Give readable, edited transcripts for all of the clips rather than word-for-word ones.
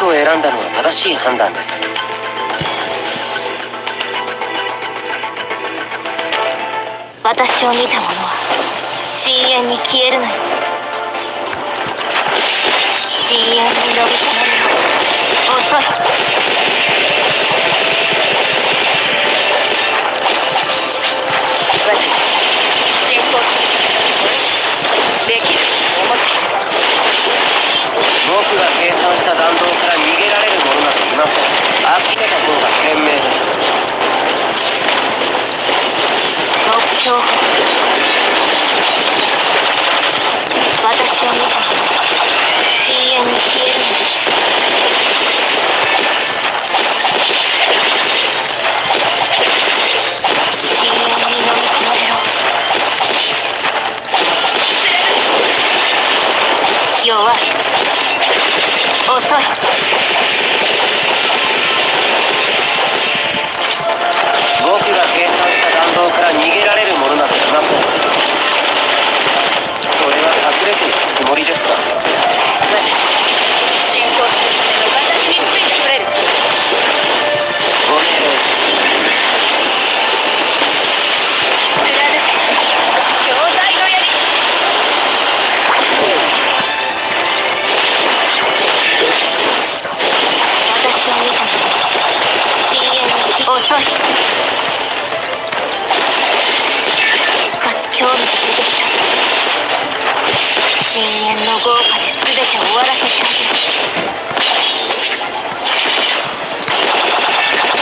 を選んだのは正しい判断です。私を見た者は深淵に消えるのよ。深淵に飲み込まれる。遅い。私進行できると思っている。僕が計算した弾道から逃げられるものなどいません。諦めた方が賢明です。目標私を見た者は深淵に消えるのよ。深淵に飲み込まれろ。弱い。遅い。僕が計算した弾道から逃げられるものなどいません。それは隠れているつもりですか？進行するための私についてくれる。ご命令。貫け兄弟の槍。私を見た者は深淵に遅い。少し興味が出てきた。深淵の豪華で全て終わらせてあげる。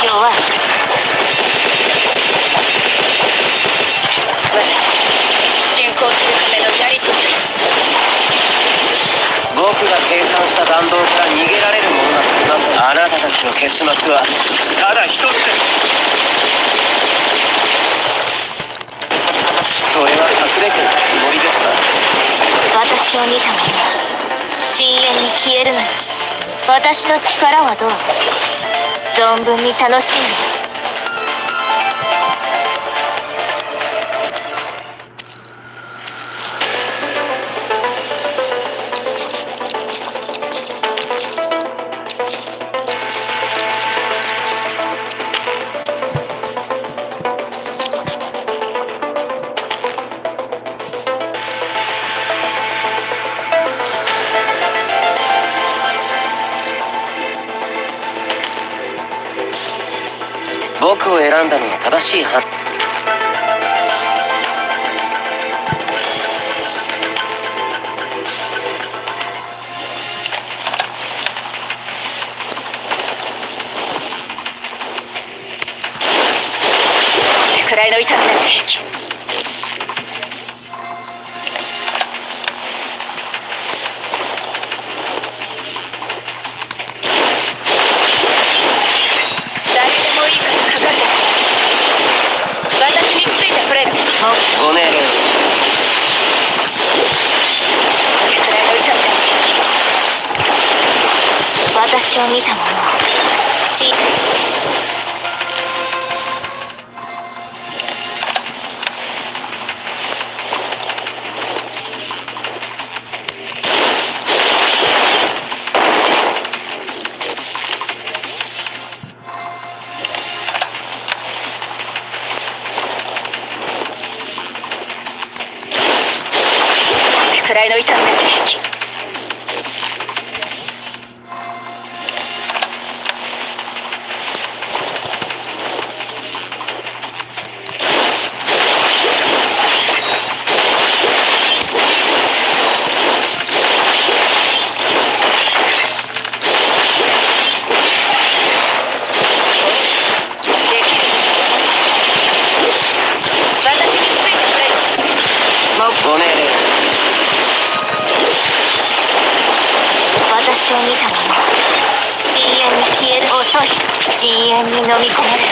弱い。私進行するためのやりとり。僕が計算した弾道から逃げられるものなどいません。あなたたちの結末はただ一つです。それは隠れているつもりですか？私を見た者は深淵に消えるのよ。私の力はどう？存分に楽しんで。僕を選んだのは正しい判断。くらいの痛みなんて平気。誰でもいいからかかって。私についてくれる。ご命令。くらいの痛みなんて平気。私を見た者は死者。くらいの痛みなんて平気。ご命令。私を見た者は深淵に消える。遅い。深淵に飲み込まれる。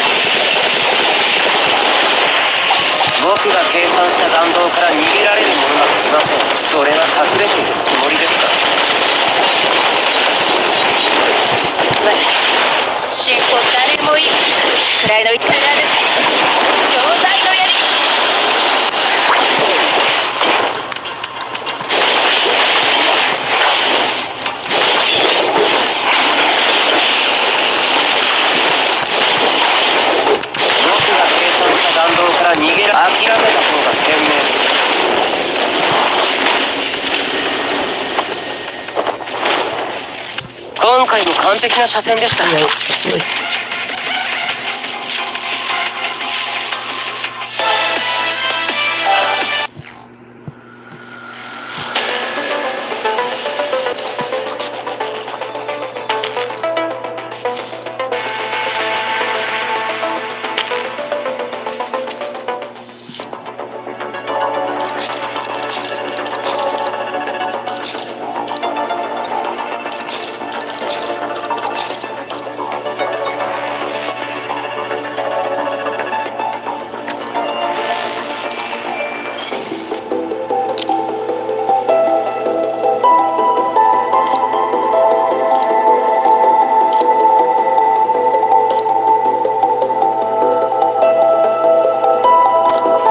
僕が計算した弾道から逃げられるものなどいません。それは隠れているつもりですか？私進行誰もいい。くらいの痛みがある。兄弟の槍。完璧な車線でした。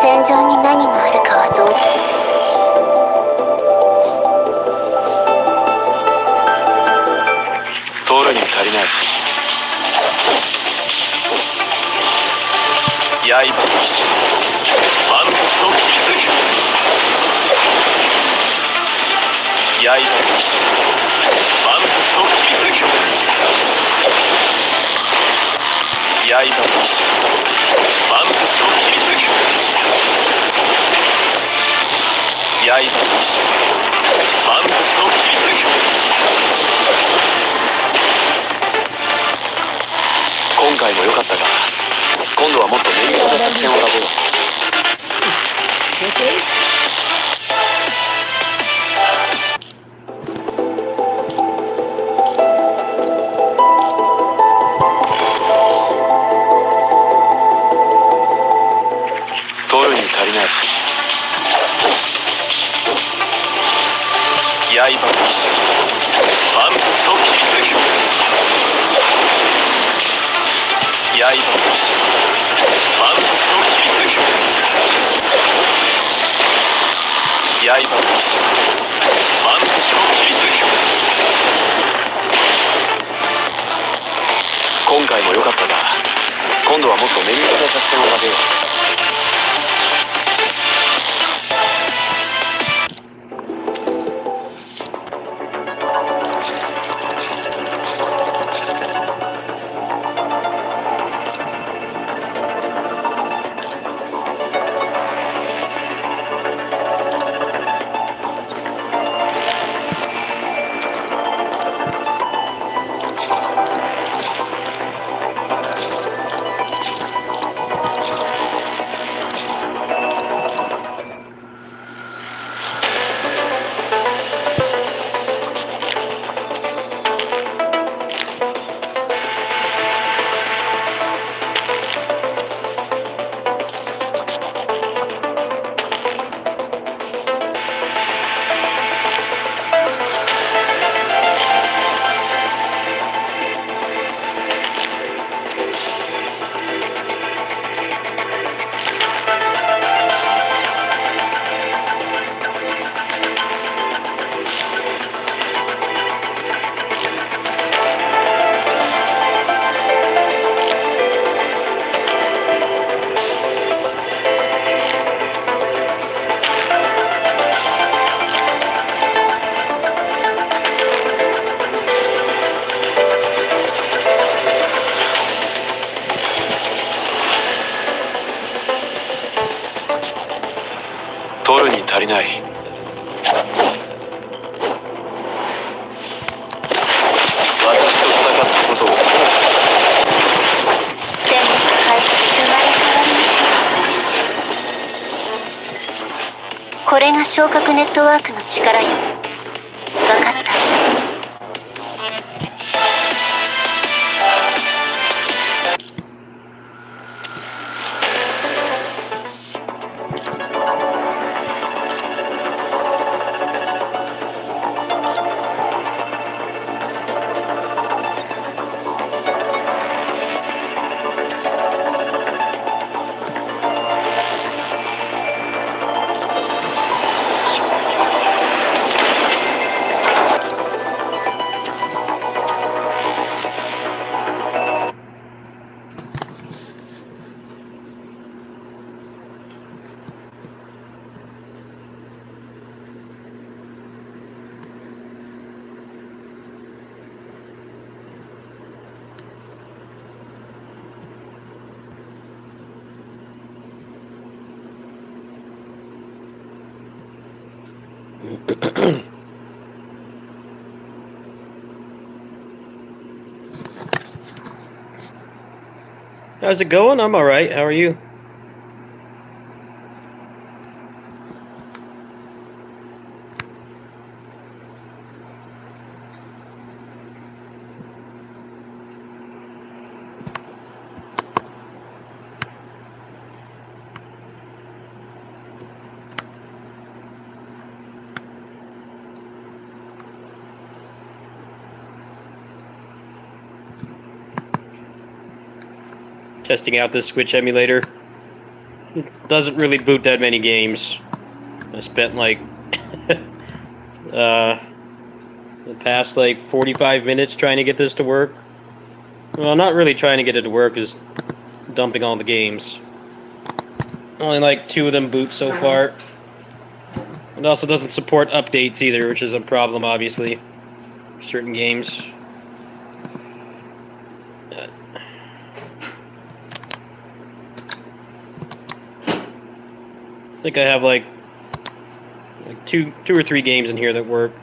戦場に何があるかはどうで通るに足りない。刃の騎士万物を切り裂く。刃の騎士万物を切り裂く。刃の騎士万物を切り裂く。刃の騎士万物を切り裂く。今回も良かったが、今度はもっと綿密な作戦を立てよう。取るに足りない。刃の騎士万物を切り裂く。刃の騎士万物を切り裂く。刃の騎士万物を切り裂く。今回も良かったが、今度はもっと綿密な作戦を立てよう。取るに足りない。私と戦ったことを。全部開始生まれ変わりましょう。これが昇格ネットワークの力よ。分かった。How's it going? I'm alright. How are you? Testing out this Switch emulator. It doesn't really boot that many games. I spent like the past like 45 minutes trying to get this to work. Well, not really trying to get it to work, is dumping all the games. Only like 2 of them boot so far. It also doesn't support updates either, which is a problem, obviously, for certain games. I think I have like two or three games in here that work.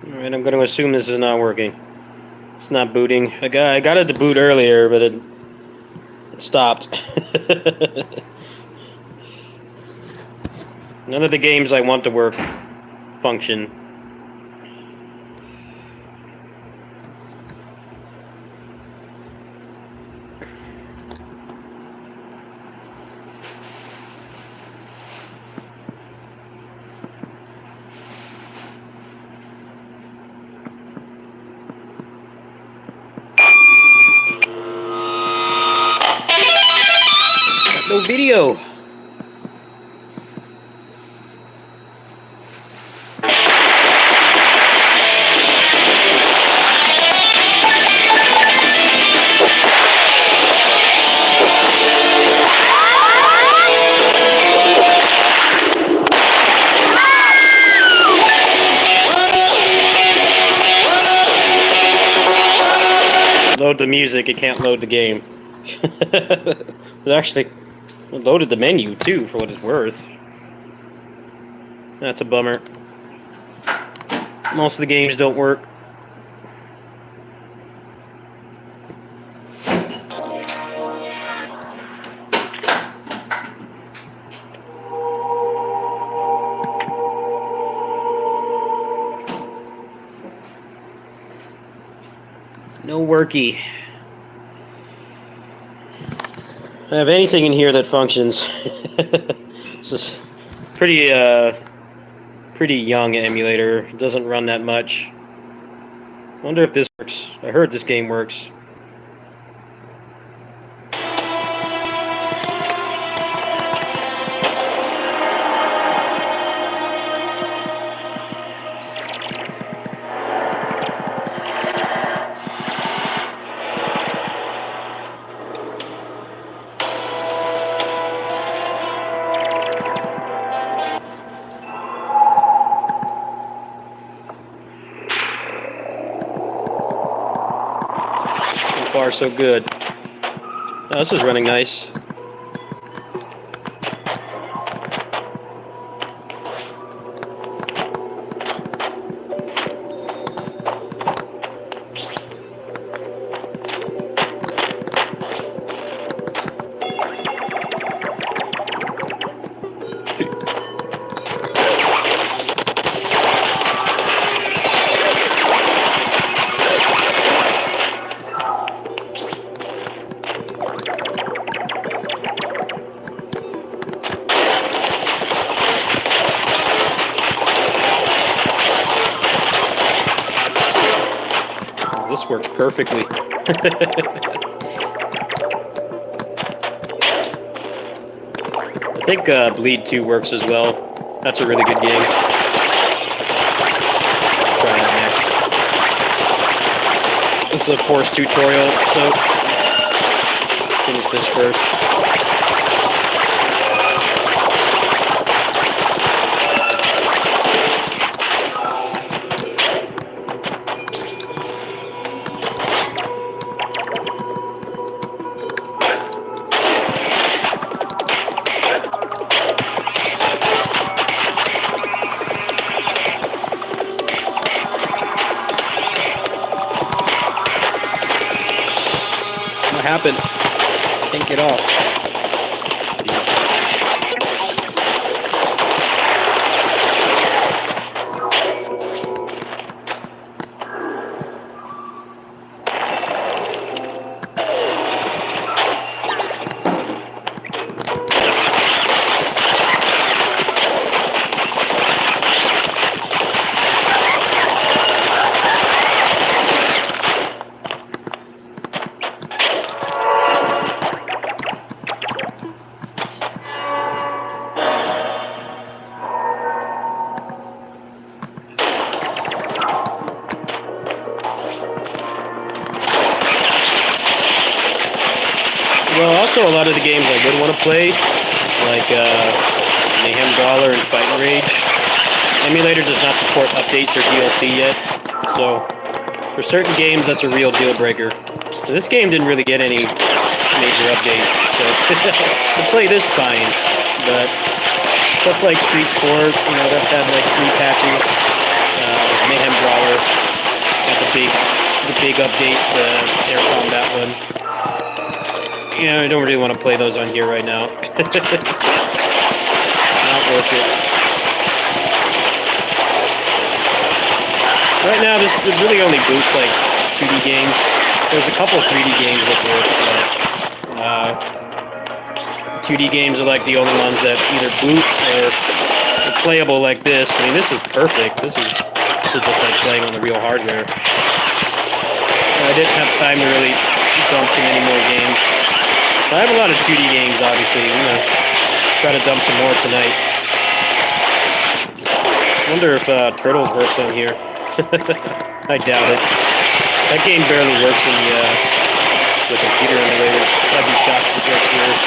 Alright, I'm going to assume this is not working. It's not booting. I got it to boot earlier, but it stopped. None of the games I want to work function. No video. Load the music, it can't load the game. It actually loaded the menu too, for what it's worth. That's a bummer. Most of the games don't work. No worky. I have anything in here that functions. This is pretty young emulator. It doesn't run that much. Wonder if this works. I heard this game works. So far, so good. Oh, this is running nice. works perfectly. I think Bleed 2 works as well. That's a really good game. Try that next. This is a forced tutorial, so finish this first. What happened? Can't get off. Well, also a lot of the games I would want to play, like Mayhem Brawler and Fight and Rage. Emulator does not support updates or DLC yet, so for certain games that's a real deal breaker. So this game didn't really get any major updates, so to play this fine, but stuff like Streets 4, you know, that's had like 3 patches. Mayhem Brawler got the big update, the air combat one. Yeah, I don't really want to play those on here right now. Not worth it. Right now, this really only boots like 2D games. There's a couple 3D games that work, but 2D games are like the only ones that either boot or are playable like this. I mean, this is perfect. This is just like playing on the real hardware. I didn't have time to really dump too many more games. I have a lot of 2D games, obviously. I'm gonna try to dump some more tonight. I wonder if Turtles works on here. I doubt it. That game barely works in the computer emulators. I'd be shocked if it worked here.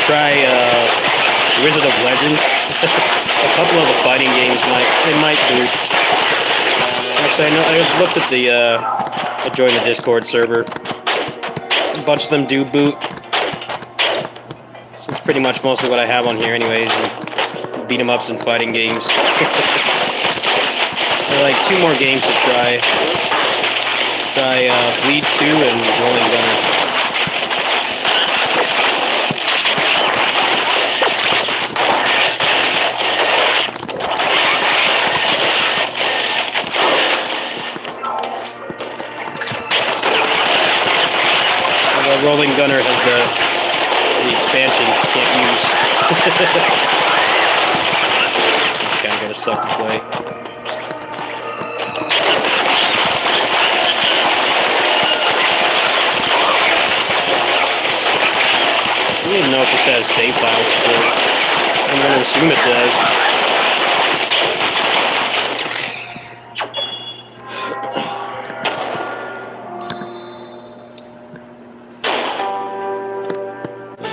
Try Wizard of Legend. A couple of the fighting games might boot. Actually, I know I looked at I joined the Discord server. A bunch of them do boot. So it's pretty much mostly what I have on here, anyways. Beat 'em ups and fighting games. There are like 2 more games to try. Try Bleed 2 and Rolling Gunner. Rolling Gunner has the expansion you can't use. kind of gotta suck to play. I don't even know if this has save file support. I'm gonna assume it does.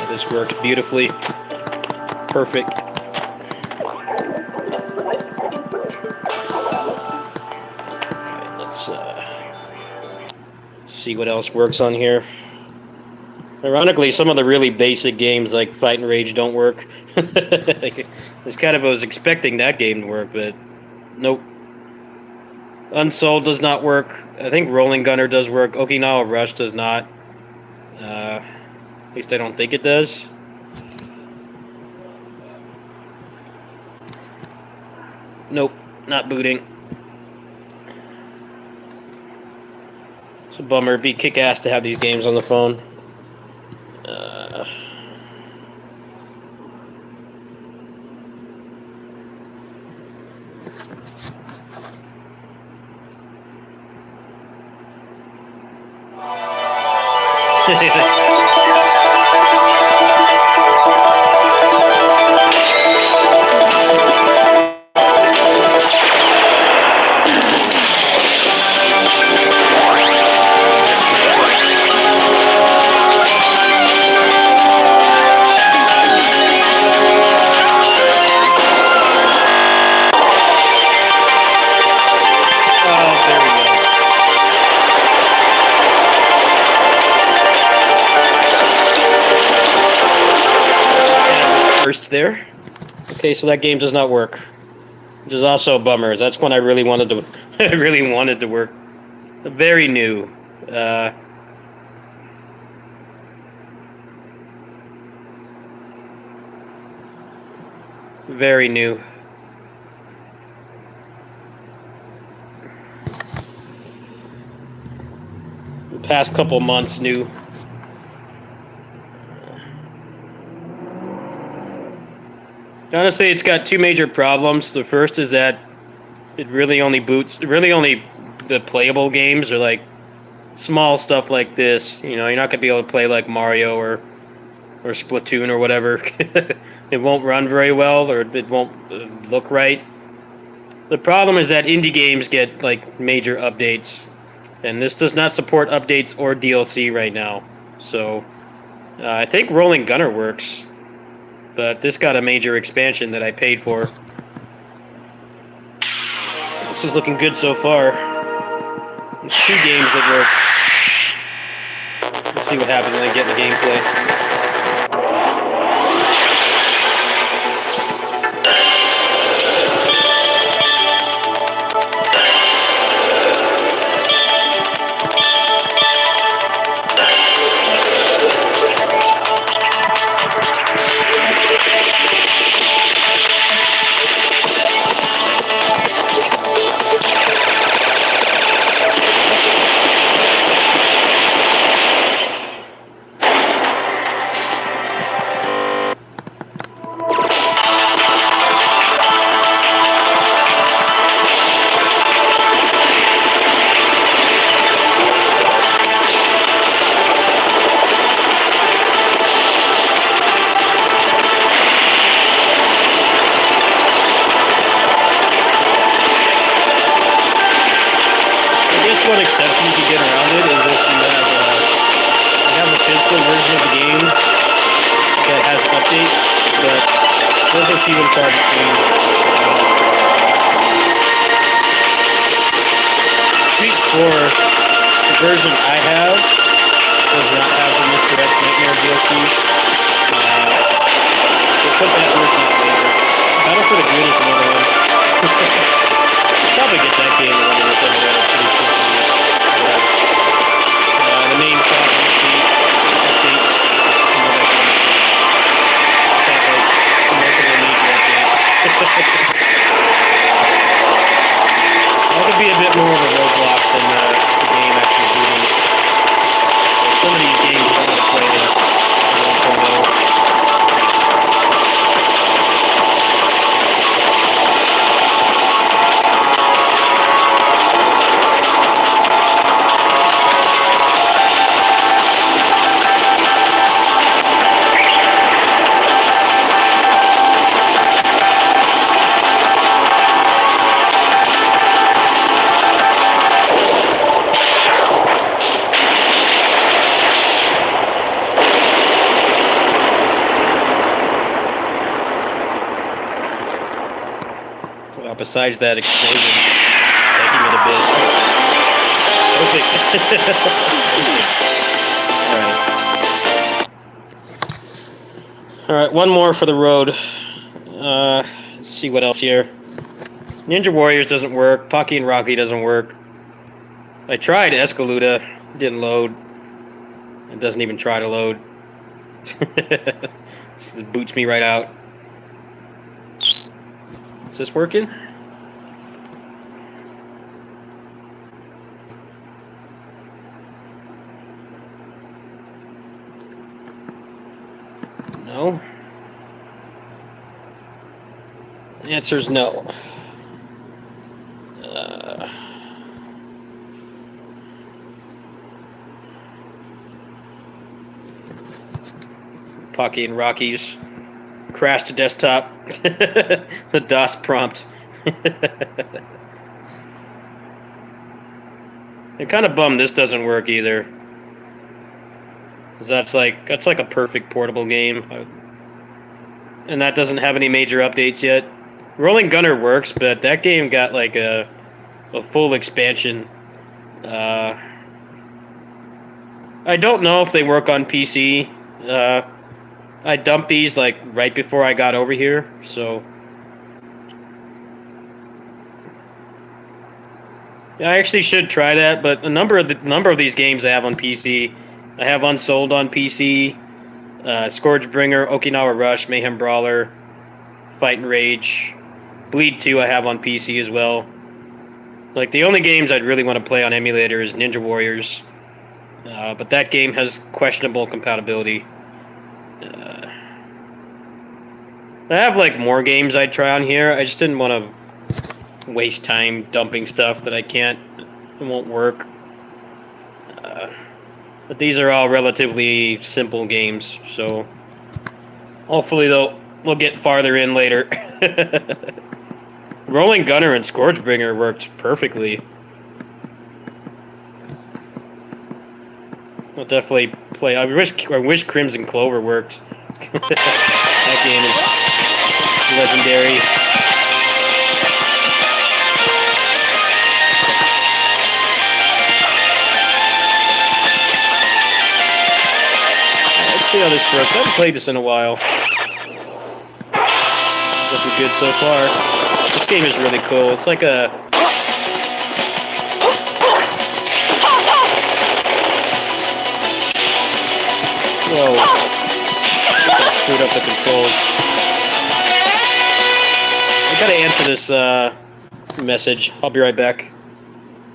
This works beautifully. Perfect. Alright, let's see what else works on here. Ironically, some of the really basic games like Fight and Rage don't work. It's kind of, I was expecting that game to work, but nope. Unsold does not work. I think Rolling Gunner does work. Okinawa Rush does not. At least I don't think it does. Nope, not booting. It's a bummer. It'd be kick-ass to have these games on the phone. There. Okay, so that game does not work, which is also a bummer. That's one I really wanted to, I really wanted to work. Very new. Very new. The past couple months, new. Honestly, it's got two major problems. The first is that it really only the playable games are like small stuff like this. You know, you're not gonna be able to play like Mario or Splatoon or whatever. It won't run very well, or it won't look right. The problem is that indie games get like major updates, and this does not support updates or DLC right now. So I think Rolling Gunner works. But this got a major expansion that I paid for. This is looking good so far. There's two games that work. Let's see what happens when I get in the gameplay. One exception you can get around it is if you have a physical version of the game that has updates, but those are few and far between. Streets 4, the version I have, does not have the Mr. X Nightmare DLC. We'll put that version out later. Battle for the Good is another one. Probably get that game when it is pretty quickly. The main problem would be updates. It's not like multiple major updates. That could be a bit more of a roadblock than the game actually doing. Some of these games you don't want to play in 1.0. besides that explosion. Taking it a bit. Perfect. Alright, one more for the road. Let's see what else here. Ninja Warriors doesn't work. Pocky and Rocky doesn't work. I tried Escaluda. Didn't load. It doesn't even try to load. It boots me right out. Is this working? No. The answer's no. Pocky and Rockies crashed the desktop. The DOS prompt. It kind of bummed this doesn't work either. 'Cause that's like a perfect portable game, and that doesn't have any major updates yet. Rolling Gunner works, but that game got like a full expansion. I don't know if they work on PC. I dumped these like right before I got over here, so yeah, I actually should try that. But a number of these games I have on PC. I have Unsold on PC, Scourgebringer, Okinawa Rush, Mayhem Brawler, Fight and Rage, Bleed 2 I have on PC as well. Like, the only games I'd really want to play on emulator is Ninja Warriors, but that game has questionable compatibility. I have, like, more games I'd try on here. I just didn't want to waste time dumping stuff that it won't work. But these are all relatively simple games, so hopefully we'll get farther in later. Rolling Gunner and Scourgebringer worked perfectly. I'll definitely play. I wish Crimson Clover worked. That game is legendary. Let's see how this works. I haven't played this in a while. It's looking good so far. This game is really cool. It's like a... Whoa. I screwed up the controls. I gotta answer this message. I'll be right back.